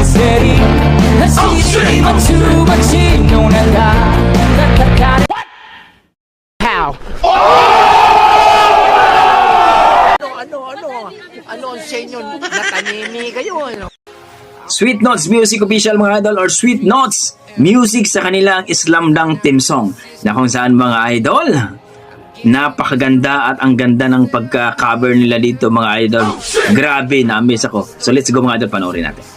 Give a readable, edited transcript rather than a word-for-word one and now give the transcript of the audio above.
City. How? Ano ang sa inyo? Natanimi kayo, ano? Sweet Notes Music Official mga idol, or Sweet Notes Music sa kanilang Islam Dang theme song, na kung saan mga idol, napakaganda at ang ganda ng pagka-cover nila dito mga idol. Grabe, na-amaze ako. So let's go mga idol, panoorin natin.